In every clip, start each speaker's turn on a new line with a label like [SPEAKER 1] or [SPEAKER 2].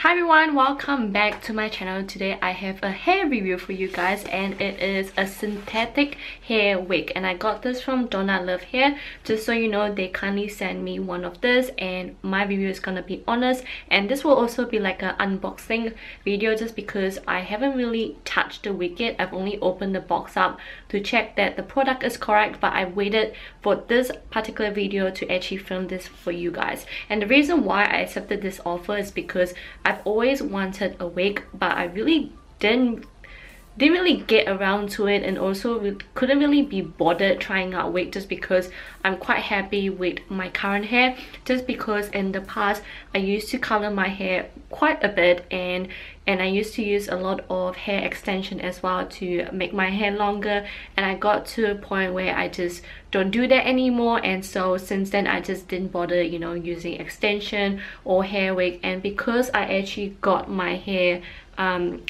[SPEAKER 1] Hi everyone, welcome back to my channel. Today I have a hair review for you guys and it is a synthetic hair wig, and I got this from DONALOVEHAIR. Just so you know, they kindly sent me one of this and my review is gonna be honest, and this will also be like an unboxing video just because I haven't really touched the wig yet. I've only opened the box up to check that the product is correct, but I waited for this particular video to actually film this for you guys. And the reason why I accepted this offer is because I've always wanted a wig, but I really didn't really get around to it, and also couldn't really be bothered trying out wig just because I'm quite happy with my current hair. Just because in the past I used to color my hair quite a bit, and I used to use a lot of hair extension as well to make my hair longer, and I got to a point where I just don't do that anymore. And so since then I just didn't bother, you know, using extension or hair wig. And because I actually got my hair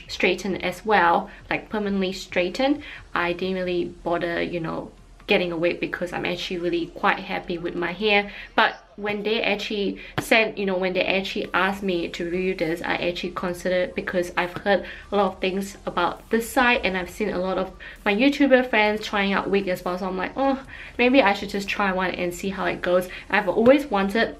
[SPEAKER 1] straightened as well, like permanently straightened, I didn't really bother, you know, getting a wig because I'm actually really quite happy with my hair. But when they actually said, you know, when they actually asked me to review this, I actually considered, because I've heard a lot of things about this site and I've seen a lot of my YouTuber friends trying out wig as well. So I'm like, oh, maybe I should just try one and see how it goes. I've always wanted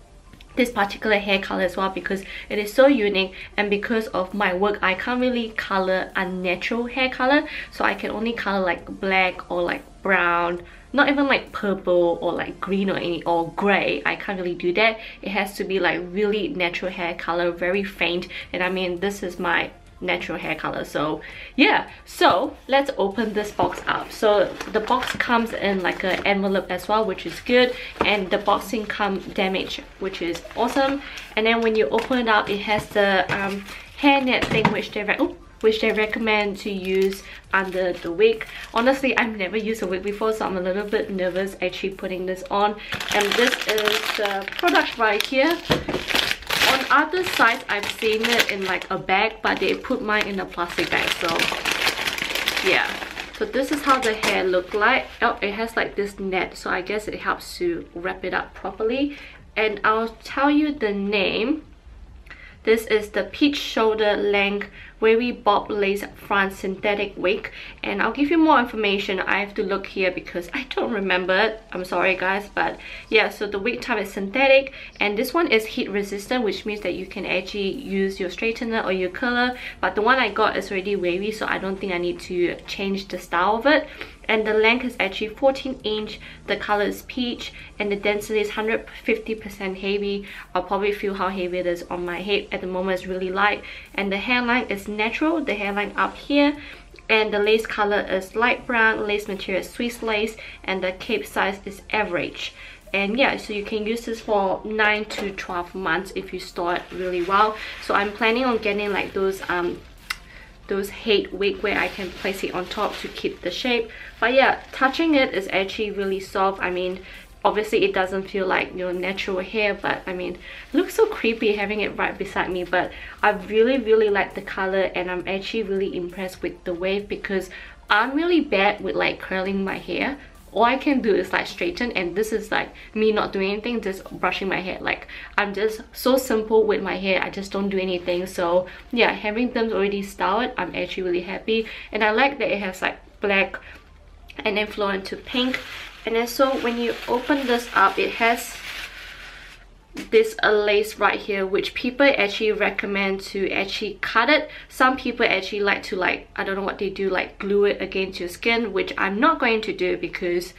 [SPEAKER 1] this particular hair color as well because it is so unique, and because of my work I can't really color unnatural hair color, so I can only color like black or like brown, not even like purple or like green or gray. I can't really do that. It has to be like really natural hair color, very faint, and I mean this is my natural hair color. So yeah, so let's open this box up. So the box comes in like an envelope as well, which is good, and the boxing come damaged, which is awesome. And then when you open it up, it has the hairnet thing which they recommend to use under the wig. Honestly, I've never used a wig before, so I'm a little bit nervous actually putting this on. And this is the product right here. On other sites I've seen it in like a bag, but they put mine in a plastic bag. So yeah, so this is how the hair look like. Oh, it has like this net, so I guess it helps to wrap it up properly. And I'll tell you the name. This is the peach shoulder length wavy bob lace front synthetic wig, and I'll give you more information. I have to look here because I don't remember it. I'm sorry guys, but yeah, so the wig type is synthetic, and this one is heat resistant, which means that you can actually use your straightener or your curler, but the one I got is already wavy, so I don't think I need to change the style of it. And the length is actually 14-inch, the color is peach, and the density is 150% heavy. I'll probably feel how heavy it is on my head. At the moment it's really light, and the hairline is natural, the hairline up here, and the lace color is light brown, lace material is Swiss lace, and the cape size is average. And yeah, so you can use this for 9 to 12 months if you store it really well. So I'm planning on getting like those head wig where I can place it on top to keep the shape. But yeah, touching it is actually really soft. I mean, obviously it doesn't feel like, you know, natural hair, but I mean, it looks so creepy having it right beside me. But I really like the color, and I'm actually really impressed with the wave because I'm really bad with like curling my hair. All I can do is like straighten, and this is like me not doing anything, just brushing my hair. Like, I'm just so simple with my hair, I just don't do anything. So yeah, having them already styled, I'm actually really happy. And I like that it has like black and then flow into pink. And then so when you open this up, it has this lace right here, which people actually recommend to actually cut it. Some people actually like to, like, I don't know what they do, like glue it against your skin, which I'm not going to do because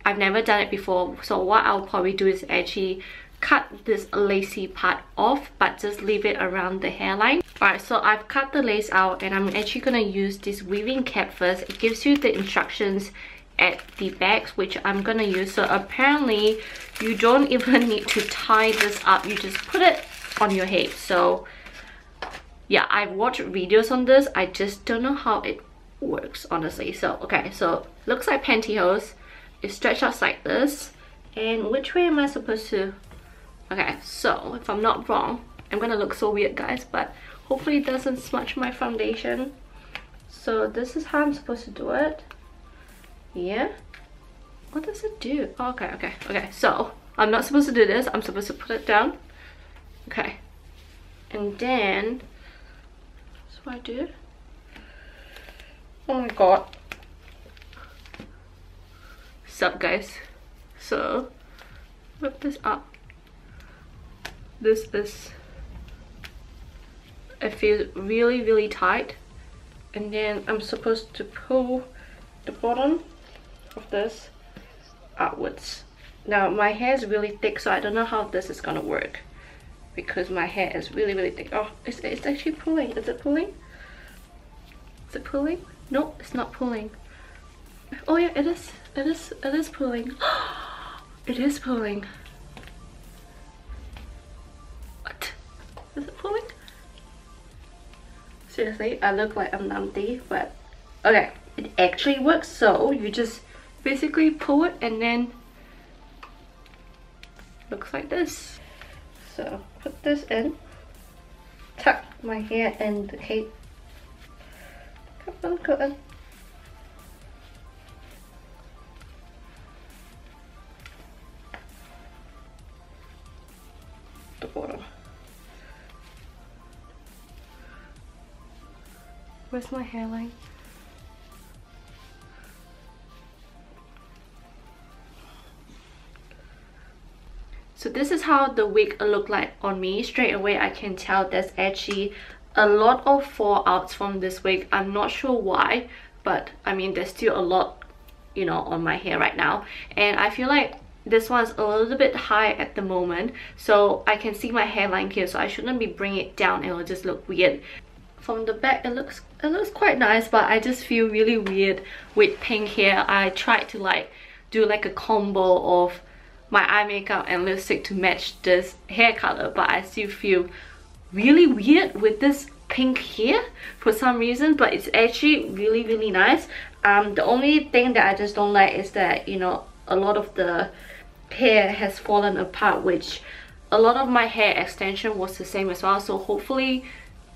[SPEAKER 1] I've never done it before. So what I'll probably do is actually cut this lacy part off, but just leave it around the hairline. Alright, so I've cut the lace out, and I'm actually gonna use this weaving cap first. It gives you the instructions at the back, which I'm gonna use. So apparently you don't even need to tie this up, you just put it on your head. So yeah, I've watched videos on this, I just don't know how it works honestly. So okay, so looks like pantyhose. It stretches out like this, and which way am I supposed to? Okay, so if I'm not wrong, I'm gonna look so weird guys, but hopefully it doesn't smudge my foundation. So this is how I'm supposed to do it. Yeah, what does it do? Oh, okay, so I'm not supposed to do this, I'm supposed to put it down. Okay, and then what I do. Oh my god. Sup guys, so whip this up. This is, it feels really tight, and then I'm supposed to pull the bottom of this outwards. Now my hair is really thick, so I don't know how this is gonna work because my hair is really thick. Oh, it's actually pulling. Is it pulling? Is it pulling? No, it's not pulling. Oh yeah, it is pulling. It is pulling. What? Is it pulling? Seriously, I look like I'm numpty, but okay, it actually works. So you just basically pull it and then looks like this. So put this in, tuck my hair in the cape. Come on. The bottom. Where's my hairline? So this is how the wig look like on me. Straight away I can tell there's actually a lot of fallouts from this wig. I'm not sure why, but I mean there's still a lot, you know, on my hair right now, and I feel like this one's a little bit high at the moment, so I can see my hairline here, so I shouldn't be bringing it down. It will just look weird. From the back it looks quite nice, but I just feel really weird with pink hair. I tried to like do like a combo of my eye makeup and lipstick to match this hair color, but I still feel really weird with this pink hair for some reason, but it's actually really nice. The only thing that I just don't like is that, you know, a lot of the hair has fallen apart, which a lot of my hair extension was the same as well, so hopefully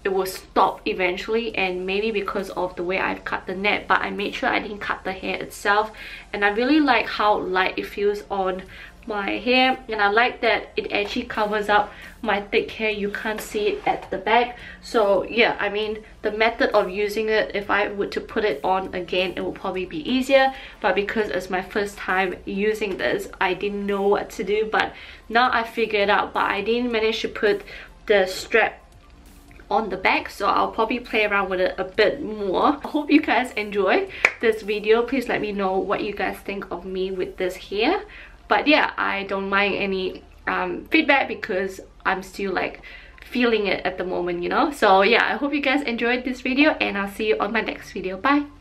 [SPEAKER 1] it will stop eventually, and maybe because of the way I've cut the net, but I made sure I didn't cut the hair itself. And I really like how light it feels on my hair, and I like that it actually covers up my thick hair. You can't see it at the back. So yeah, I mean the method of using it, if I were to put it on again, it will probably be easier, but because it's my first time using this, I didn't know what to do, but now I figured it out. But I didn't manage to put the strap on the back, so I'll probably play around with it a bit more. I hope you guys enjoy this video. Please let me know what you guys think of me with this hair. But yeah, I don't mind any feedback because I'm still like feeling it at the moment, you know. So yeah, I hope you guys enjoyed this video, and I'll see you on my next video. Bye.